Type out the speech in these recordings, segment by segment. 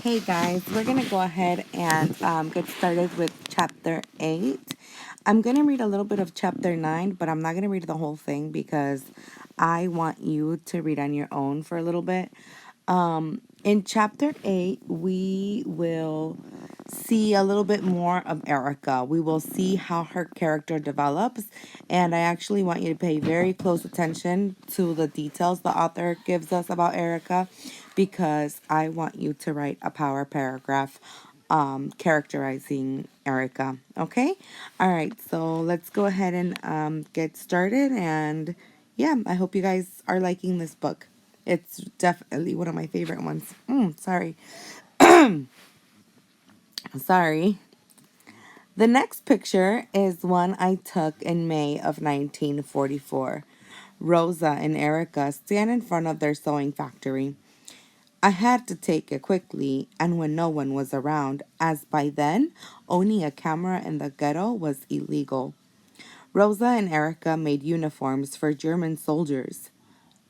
Hey guys, we're going to go ahead and get started with chapter 8. I'm going to read a little bit of chapter 9, but I'm not going to read the whole thing because I want you to read on your own for a little bit. In chapter 8, we will see a little bit more of Erica. We will see how her character develops, and I actually want you to pay very close attention to the details the author gives us about Erica because I want you to write a power paragraph characterizing Erica. Okay? All right, so let's go ahead and get started. And yeah, I hope you guys are liking this book. It's definitely one of my favorite ones. Sorry. Sorry. The next picture is one I took in May of 1944. Rosa and Erica stand in front of their sewing factory. I had to take it quickly and when no one was around, as by then, owning a camera in the ghetto was illegal. Rosa and Erica made uniforms for German soldiers.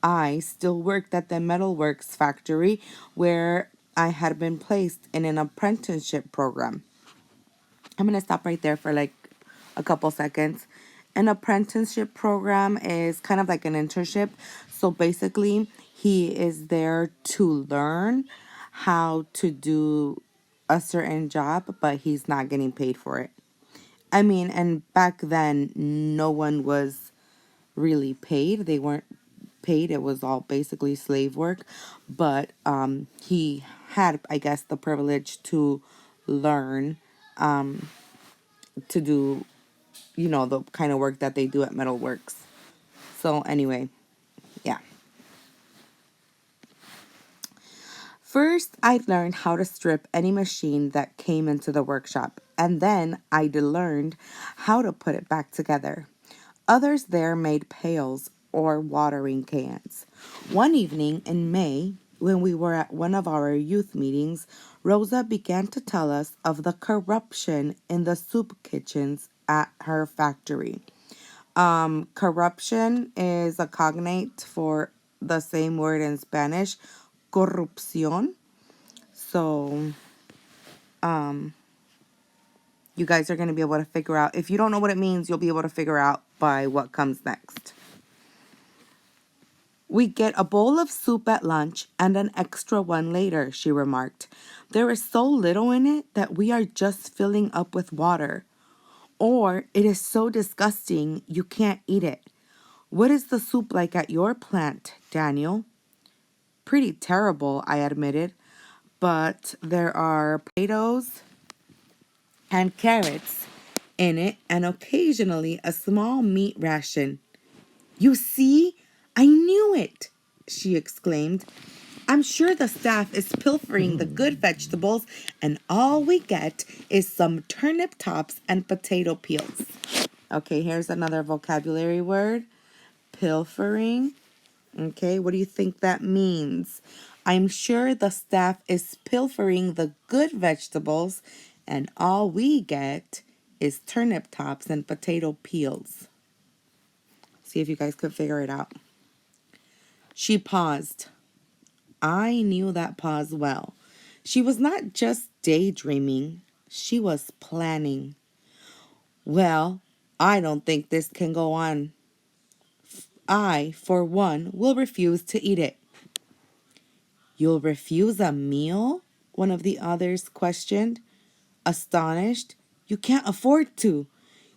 I still worked at the metalworks factory where I had been placed in an apprenticeship program. I'm going to stop right there for like a couple seconds. An apprenticeship program is kind of like an internship. So basically, he is there to learn how to do a certain job, but he's not getting paid for it. I mean, and back then, no one was really paid. They weren't paid. It was all basically slave work. But he had, I guess, the privilege to learn to do, the kind of work that they do at Metalworks. So anyway, yeah. First, I learned how to strip any machine that came into the workshop, and then I learned how to put it back together. Others there made pails or watering cans. One evening in May, when we were at one of our youth meetings, Rosa began to tell us of the corruption in the soup kitchens at her factory. Corruption is a cognate for the same word in Spanish, corrupción. So, you guys are going to be able to figure out. If you don't know what it means, you'll be able to figure out by what comes next. We get a bowl of soup at lunch and an extra one later, she remarked. There is so little in it that we are just filling up with water. Or it is so disgusting you can't eat it. What is the soup like at your plant, Daniel? Pretty terrible, I admitted. But there are potatoes and carrots in it and occasionally a small meat ration. You see? I knew it, she exclaimed. I'm sure the staff is pilfering the good vegetables and all we get is some turnip tops and potato peels. Okay, here's another vocabulary word. Pilfering. Okay, what do you think that means? I'm sure the staff is pilfering the good vegetables and all we get is turnip tops and potato peels. See if you guys could figure it out. She paused. I knew that pause well. She was not just daydreaming, she was planning. Well, I don't think this can go on. I, for one, will refuse to eat it. You'll refuse a meal? One of the others questioned. Astonished. You can't afford to.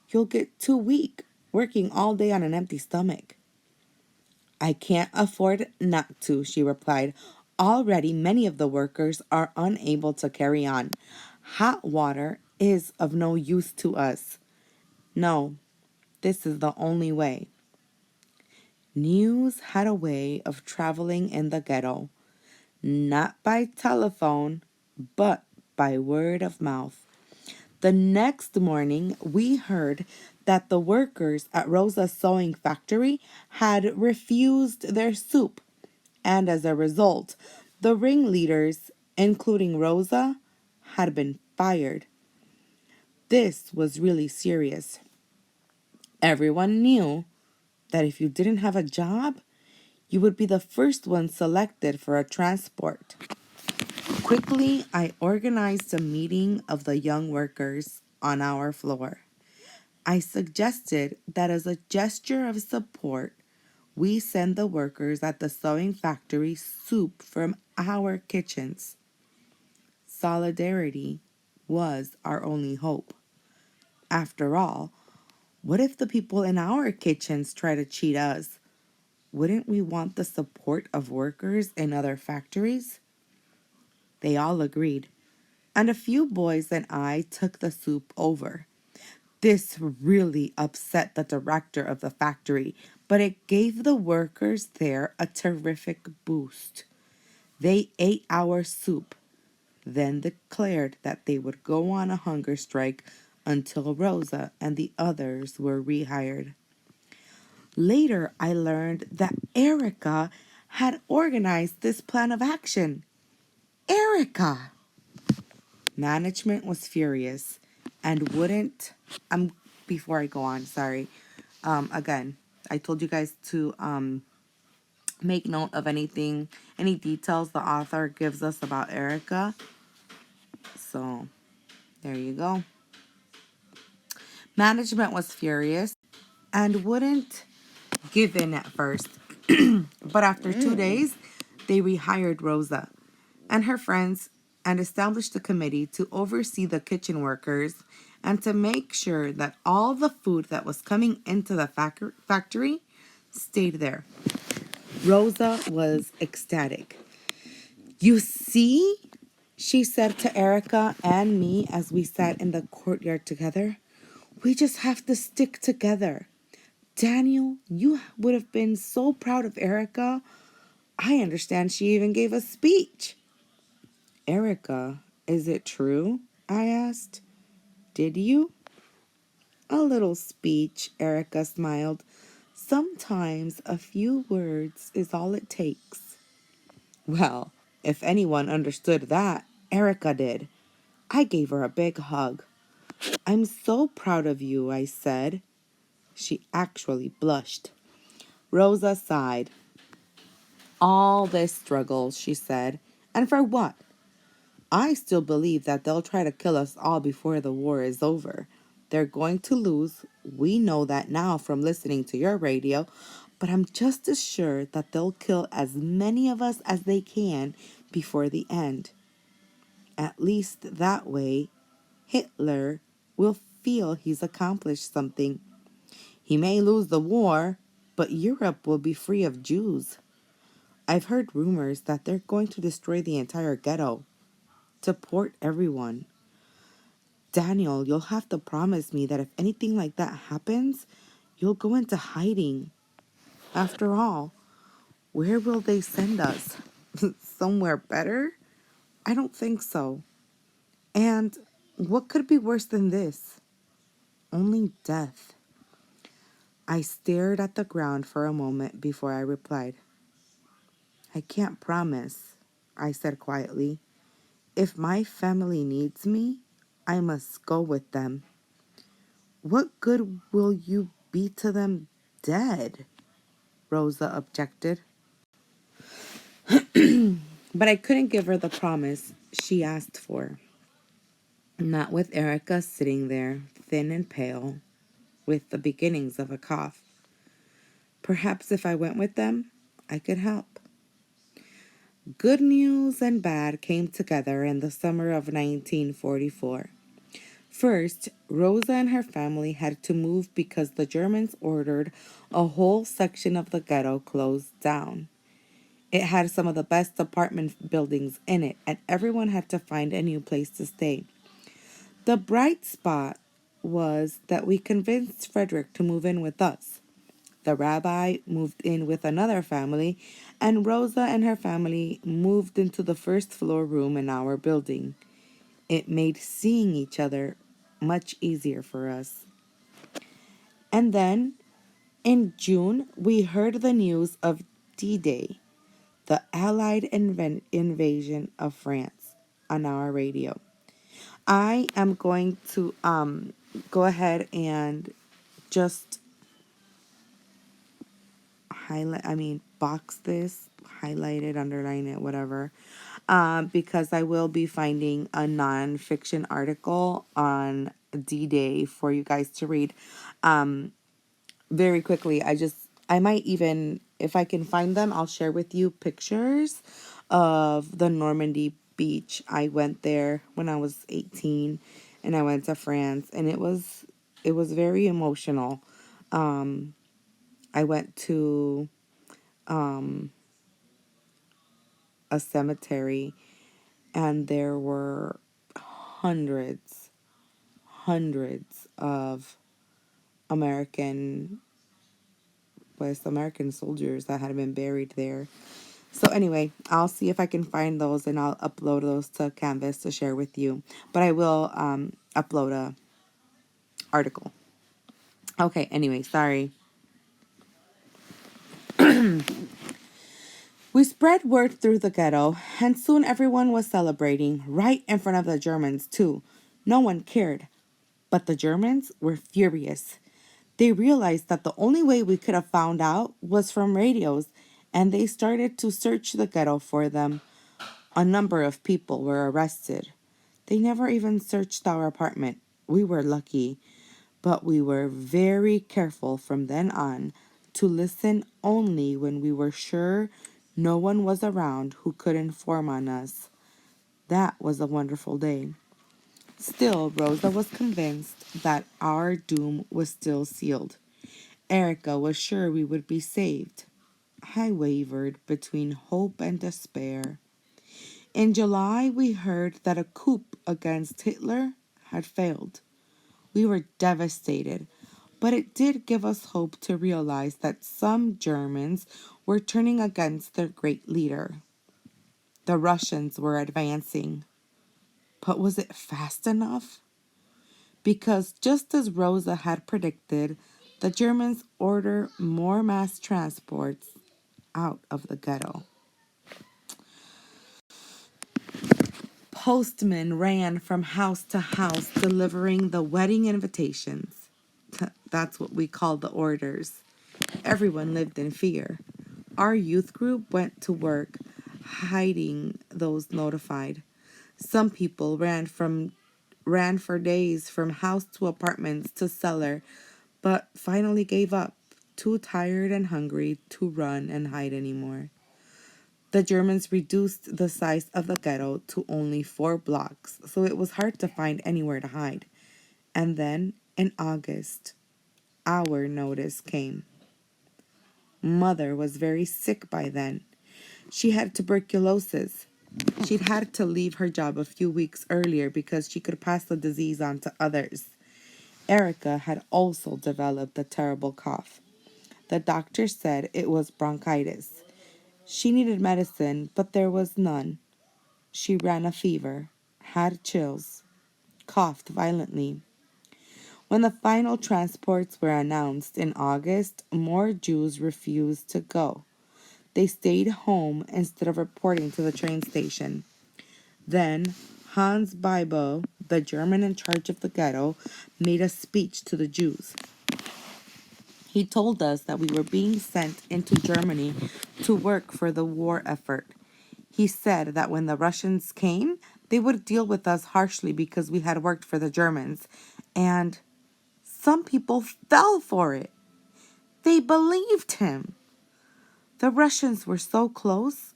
You'll get too weak, working all day on an empty stomach. I can't afford not to, she replied. Already many of the workers are unable to carry on. Hot water is of no use to us. No, this is the only way. News had a way of traveling in the ghetto, not by telephone, but by word of mouth. The next morning, we heard that the workers at Rosa's sewing factory had refused their soup, and as a result, the ringleaders, including Rosa, had been fired. This was really serious. Everyone knew that if you didn't have a job, you would be the first one selected for a transport. Quickly, I organized a meeting of the young workers on our floor. I suggested that as a gesture of support, we send the workers at the sewing factory soup from our kitchens. Solidarity was our only hope. After all, what if the people in our kitchens try to cheat us? Wouldn't we want the support of workers in other factories? They all agreed, and a few boys and I took the soup over. This really upset the director of the factory, but it gave the workers there a terrific boost. They ate our soup, then declared that they would go on a hunger strike until Rosa and the others were rehired. Later, I learned that Erica had organized this plan of action. Erica! Management was furious and wouldn't. Before I go on, sorry. Again, I told you guys to make note of any details the author gives us about Erica. So there you go. Management was furious and wouldn't give in at first. But after 2 days, they rehired Rosa and her friends and established a committee to oversee the kitchen workers and to make sure that all the food that was coming into the factory stayed there. Rosa was ecstatic. You see, she said to Erica and me as we sat in the courtyard together, we just have to stick together. Daniel, you would have been so proud of Erica. I understand she even gave a speech. Erica, is it true? I asked. Did you? A little speech, Erica smiled. Sometimes a few words is all it takes. Well, if anyone understood that, Erica did. I gave her a big hug. I'm so proud of you, I said. She actually blushed. Rosa sighed. All this struggle, she said. And for what? I still believe that they'll try to kill us all before the war is over. They're going to lose. We know that now from listening to your radio. But I'm just as sure that they'll kill as many of us as they can before the end. At least that way, Hitler will feel he's accomplished something. He may lose the war, but Europe will be free of Jews. I've heard rumors that they're going to destroy the entire ghetto. Deport everyone. Daniel, you'll have to promise me that if anything like that happens, you'll go into hiding. After all, where will they send us? Somewhere better? I don't think so. And what could be worse than this? Only death. I stared at the ground for a moment before I replied. I can't promise, I said quietly. If my family needs me, I must go with them. What good will you be to them dead? Rosa objected. But I couldn't give her the promise she asked for. Not with Erica sitting there, thin and pale, with the beginnings of a cough. Perhaps if I went with them, I could help. Good news and bad came together in the summer of 1944. First, Rosa and her family had to move because the Germans ordered a whole section of the ghetto closed down. It had some of the best apartment buildings in it, and everyone had to find a new place to stay. The bright spot was that we convinced Frederick to move in with us. The rabbi moved in with another family, and Rosa and her family moved into the first floor room in our building. It made seeing each other much easier for us. And then, in June, we heard the news of D-Day, the Allied invasion of France, on our radio. I am going to go ahead and just box this, highlight it, underline it, whatever. because I will be finding a nonfiction article on D-Day for you guys to read. Very quickly, I might even, if I can find them, I'll share with you pictures of the Normandy beach. I went there when I was 18 and I went to France, and it was very emotional. I went to a cemetery, and there were hundreds hundreds of American West American soldiers that had been buried there. So anyway, I'll see if I can find those, and I'll upload those to Canvas to share with you. But I will upload a article. Okay, anyway, sorry. We spread word through the ghetto, and soon everyone was celebrating, right in front of the Germans, too. No one cared, but the Germans were furious. They realized that the only way we could have found out was from radios, and they started to search the ghetto for them. A number of people were arrested. They never even searched our apartment. We were lucky, but we were very careful from then on to listen only when we were sure no one was around who could inform on us. That was a wonderful day. Still, Rosa was convinced that our doom was still sealed. Erica was sure we would be saved. I wavered between hope and despair. In July, we heard that a coup against Hitler had failed. We were devastated, but it did give us hope to realize that some Germans were turning against their great leader. The Russians were advancing. But was it fast enough? Because just as Rosa had predicted, the Germans ordered more mass transports out of the ghetto. Postmen ran from house to house delivering the wedding invitations. That's what we call the orders. Everyone lived in fear. Our youth group went to work hiding those notified. Some people ran for days from house to apartments to cellar, but finally gave up, too tired and hungry to run and hide anymore. The Germans reduced the size of the ghetto to only 4 blocks, so it was hard to find anywhere to hide. And then, in August, our notice came. Mother was very sick by then. She had tuberculosis. She'd had to leave her job a few weeks earlier because she could pass the disease on to others. Erica had also developed a terrible cough. The doctor said it was bronchitis. She needed medicine, but there was none. She ran a fever, had chills, coughed violently. When the final transports were announced in August, more Jews refused to go. They stayed home instead of reporting to the train station. Then Hans Bibo, the German in charge of the ghetto, made a speech to the Jews. He told us that we were being sent into Germany to work for the war effort. He said that when the Russians came, they would deal with us harshly because we had worked for the Germans. And some people fell for it. They believed him. The Russians were so close,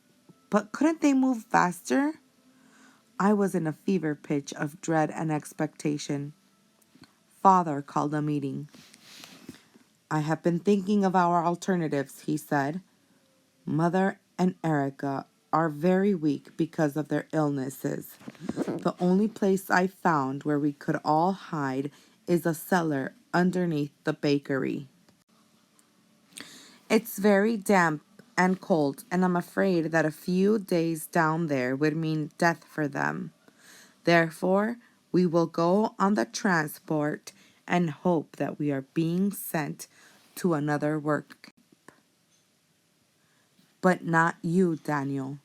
but couldn't they move faster? I was in a fever pitch of dread and expectation. Father called a meeting. I have been thinking of our alternatives, he said. Mother and Erica are very weak because of their illnesses. The only place I found where we could all hide is a cellar underneath the bakery. It's very damp and cold, and I'm afraid that a few days down there would mean death for them. Therefore, we will go on the transport and hope that we are being sent to another work. But not you, Daniel,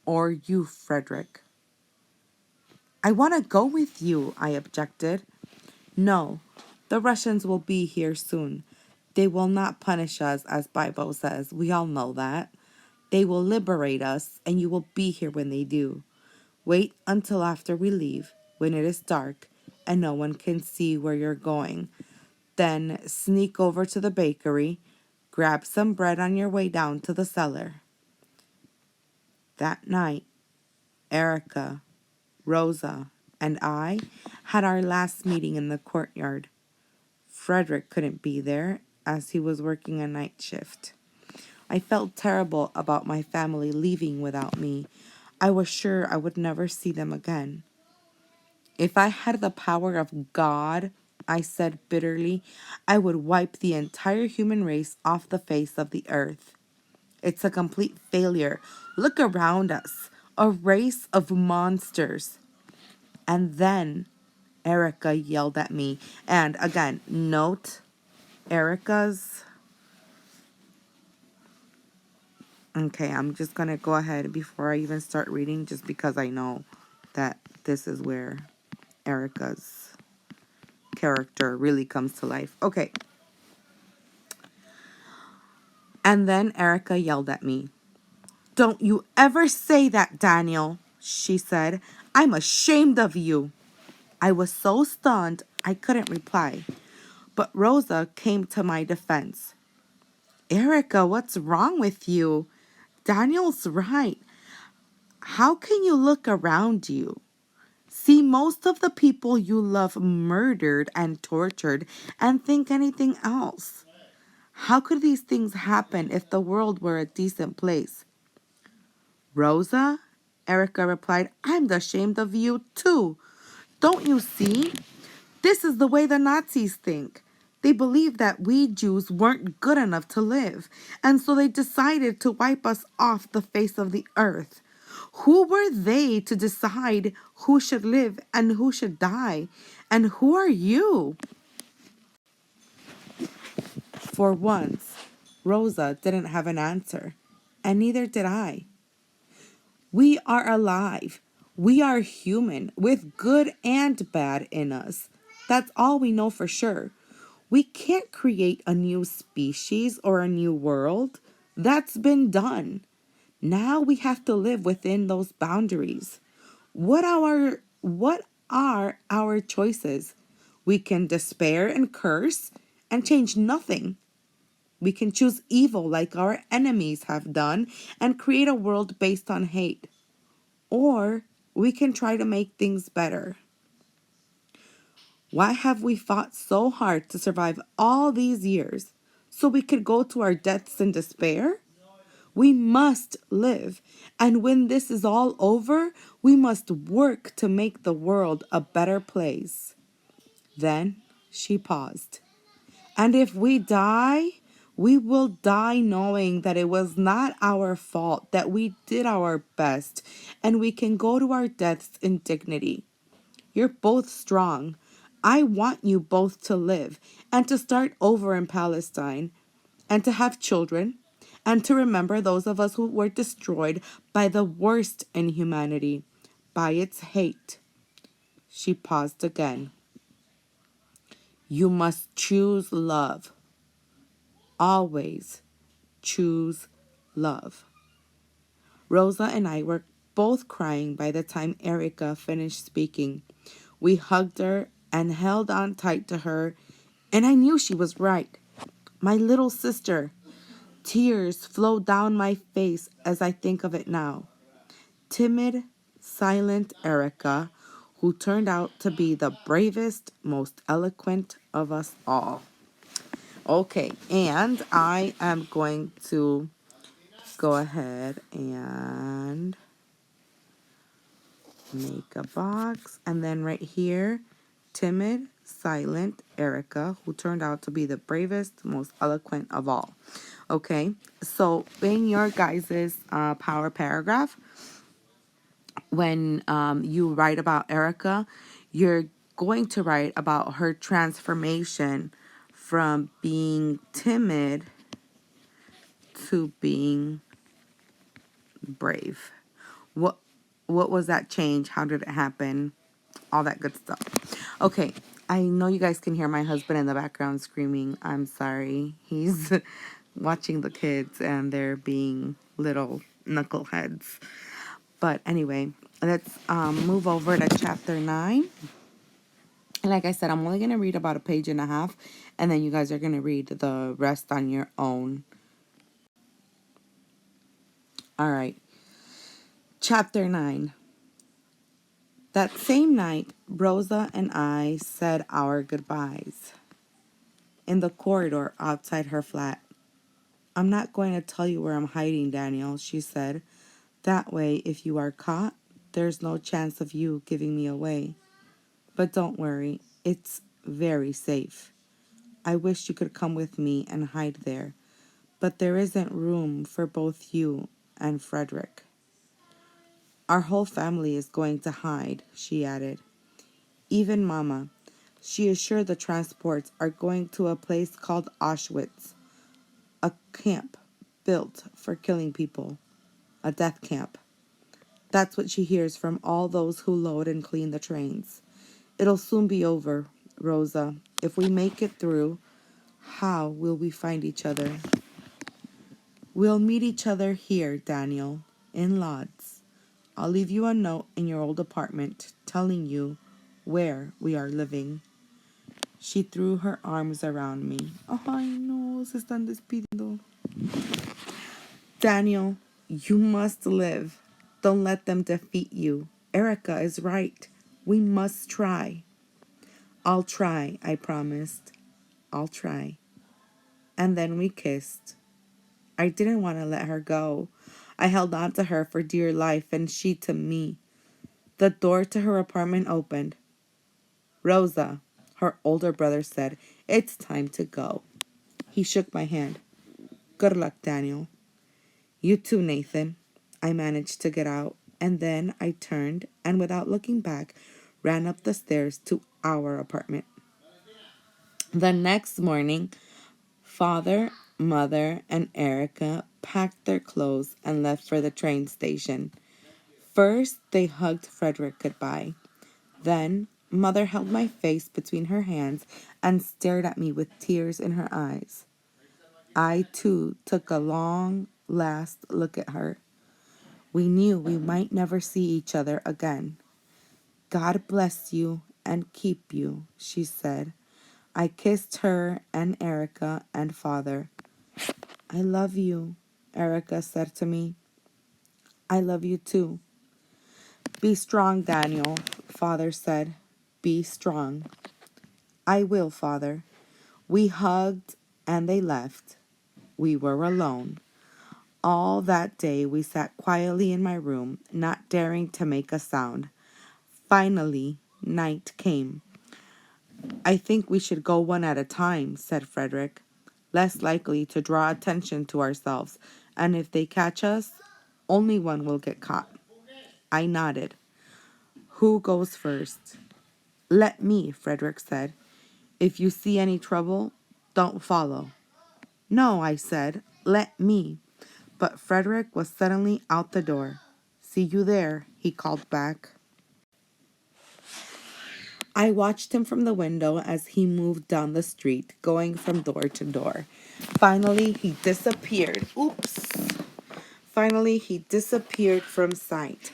or you, Frederick. I want to go with you, I objected. No, the Russians will be here soon. They will not punish us, as Bibo says. We all know that. They will liberate us, and you will be here when they do. Wait until after we leave, when it is dark and no one can see where you're going. Then sneak over to the bakery, grab some bread on your way down to the cellar. That night, Erica, Rosa, and I had our last meeting in the courtyard. Frederick couldn't be there as he was working a night shift. I felt terrible about my family leaving without me. I was sure I would never see them again. If I had the power of God, I said bitterly, I would wipe the entire human race off the face of the earth. It's a complete failure. Look around us, a race of monsters. And then Erica yelled at me. And again, note Erica's. Okay, I'm just going to go ahead before I even start reading, just because I know that this is where Erica's character really comes to life. Okay. And then Erica yelled at me. Don't you ever say that, Daniel, she said. I'm ashamed of you. I was so stunned I couldn't reply. But Rosa came to my defense. Erica, what's wrong with you? Daniel's right. How can you look around you? See most of the people you love murdered and tortured and think anything else. How could these things happen if the world were a decent place? Rosa, Erica replied, I'm ashamed of you too. Don't you see? This is the way the Nazis think. They believed that we Jews weren't good enough to live, and so they decided to wipe us off the face of the earth. Who were they to decide who should live and who should die? And who are you? For once, Rosa didn't have an answer, and neither did I. We are alive. We are human with good and bad in us. That's all we know for sure. We can't create a new species or a new world. That's been done. Now we have to live within those boundaries. What are our choices? We can despair and curse and change nothing. We can choose evil like our enemies have done and create a world based on hate. Or we can try to make things better. Why have we fought so hard to survive all these years? So we could go to our deaths in despair? We must live. And when this is all over, we must work to make the world a better place. Then she paused. And if we die, we will die knowing that it was not our fault, that we did our best, and we can go to our deaths in dignity. You're both strong. I want you both to live and to start over in Palestine and to have children and to remember those of us who were destroyed by the worst in humanity, by its hate. She paused again. You must choose love. Always choose love. Rosa and I were both crying by the time Erica finished speaking. We hugged her and held on tight to her, and I knew she was right. My little sister. Tears flow down my face as I think of it now. Timid, silent Erica, who turned out to be the bravest, most eloquent of us all. Okay, and I am going to go ahead and make a box. And then right here, timid, silent Erica, who turned out to be the bravest, most eloquent of all. Okay, so in your guys's power paragraph, when you write about Erica, you're going to write about her transformation from being timid to being brave. What what was that change? How did it happen? All that good stuff. Okay, I know you guys can hear my husband in the background screaming. I'm sorry. He's watching the kids and they're being little knuckleheads. But anyway, let's move over to chapter 9. Like I said, I'm only going to read about a page and a half, and then you guys are going to read the rest on your own. All right. Chapter 9. That same night, Rosa and I said our goodbyes in the corridor outside her flat. I'm not going to tell you where I'm hiding, Daniel, she said. That way, if you are caught, there's no chance of you giving me away. But don't worry, it's very safe. I wish you could come with me and hide there, but there isn't room for both you and Frederick. Our whole family is going to hide, she added. Even Mama. She is sure the transports are going to a place called Auschwitz, a camp built for killing people, a death camp. That's what she hears from all those who load and clean the trains. It'll soon be over, Rosa. If we make it through, how will we find each other? We'll meet each other here, Daniel, in Lodz. I'll leave you a note in your old apartment telling you where we are living. She threw her arms around me. Ay, no, se están despidiendo. Daniel, you must live. Don't let them defeat you. Erica is right. We must try. I'll try, I promised. I'll try. And then we kissed. I didn't want to let her go. I held on to her for dear life, and she to me. The door to her apartment opened. Rosa, her older brother said, it's time to go. He shook my hand. Good luck, Daniel. You too, Nathan. I managed to get out, and then I turned and, without looking back, ran up the stairs to our apartment. The next morning, Father, Mother, and Erica packed their clothes and left for the train station. First, they hugged Frederick goodbye. Then, Mother held my face between her hands and stared at me with tears in her eyes. I, too, took a long, last look at her. We knew we might never see each other again. God bless you and keep you, she said. I kissed her and Erica and Father. I love you, Erica said to me. I love you too. Be strong, Daniel, Father said. Be strong. I will, Father. We hugged and they left. We were alone. All that day we sat quietly in my room, not daring to make a sound. Finally, night came. I think we should go one at a time, said Frederick. Less likely to draw attention to ourselves, and if they catch us, only one will get caught. I nodded. Who goes first? Let me, Frederick said. If you see any trouble, don't follow. No, I said. Let me. But Frederick was suddenly out the door. See you there, he called back. I watched him from the window as he moved down the street, going from door to door. Finally, he disappeared. Finally, he disappeared from sight.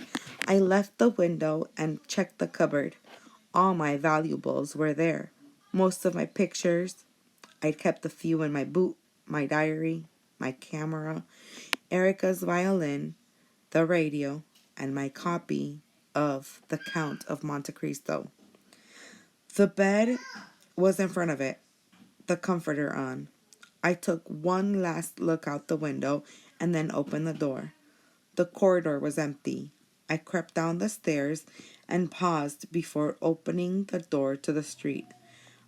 I left the window and checked the cupboard. All my valuables were there. Most of my pictures. I'd kept a few in my boot, my diary, my camera, Erica's violin, the radio, and my copy of The Count of Monte Cristo. The bed was in front of it, the comforter on. I took one last look out the window and then opened the door. The corridor was empty. I crept down the stairs and paused before opening the door to the street.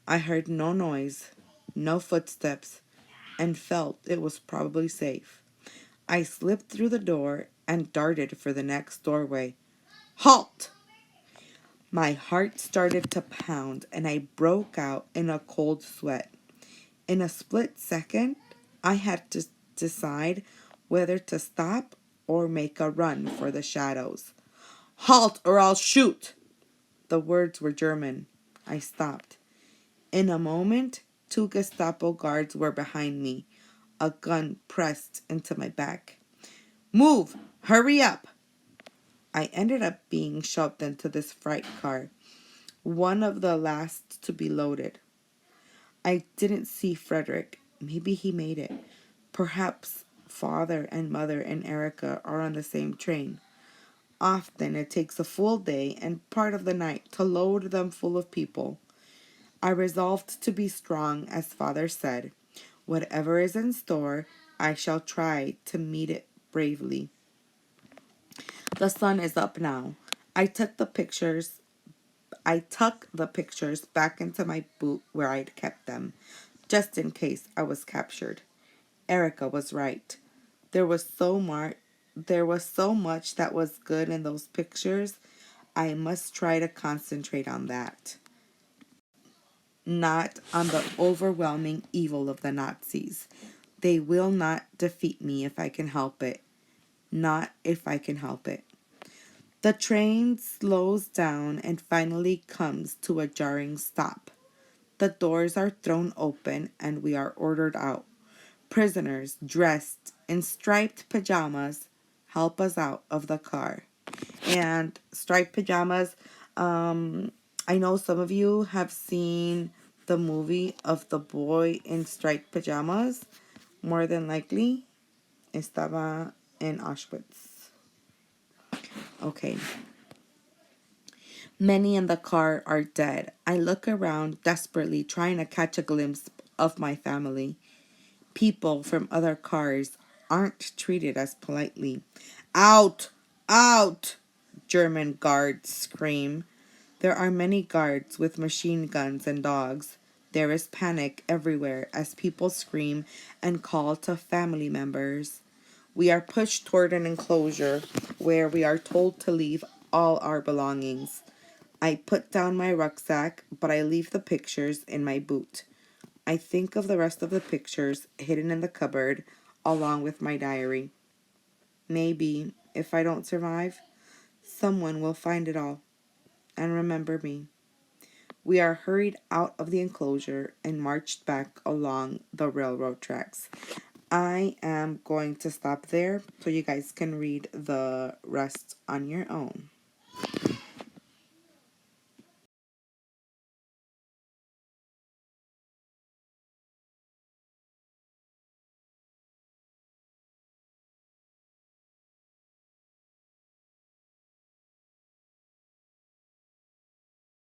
I heard no noise, no footsteps, and felt it was probably safe. I slipped through the door and darted for the next doorway. Halt! My heart started to pound and I broke out in a cold sweat. In a split second, I had to decide whether to stop or make a run for the shadows. Halt or I'll shoot! The words were German. I stopped. In a moment, 2 Gestapo guards were behind me, a gun pressed into my back. Move! Hurry up! I ended up being shoved into this freight car, one of the last to be loaded. I didn't see Frederick. Maybe he made it. Perhaps father and mother and Erica are on the same train. Often it takes a full day and part of the night to load them full of people. I resolved to be strong, as father said. Whatever is in store, I shall try to meet it bravely. The sun is up now. I took the pictures back into my boot where I'd kept them, just in case I was captured. Erica was right. There was so much that was good in those pictures. I must try to concentrate on that, not on the overwhelming evil of the Nazis. They will not defeat me if I can help it. Not if I can help it. The train slows down and finally comes to a jarring stop. The doors are thrown open and we are ordered out. Prisoners dressed in striped pajamas help us out of the car. And striped pajamas, I know some of you have seen the movie of the boy in striped pajamas. More than likely, estaba in Auschwitz. Okay. Many in the car are dead. I look around desperately, trying to catch a glimpse of my family. People from other cars aren't treated as politely. Out! Out! German guards scream. There are many guards with machine guns and dogs. There is panic everywhere as people scream and call to family members. We are pushed toward an enclosure where we are told to leave all our belongings. I put down my rucksack, but I leave the pictures in my boot. I think of the rest of the pictures hidden in the cupboard along with my diary. Maybe, if I don't survive, someone will find it all and remember me. We are hurried out of the enclosure and marched back along the railroad tracks. I am going to stop there so you guys can read the rest on your own.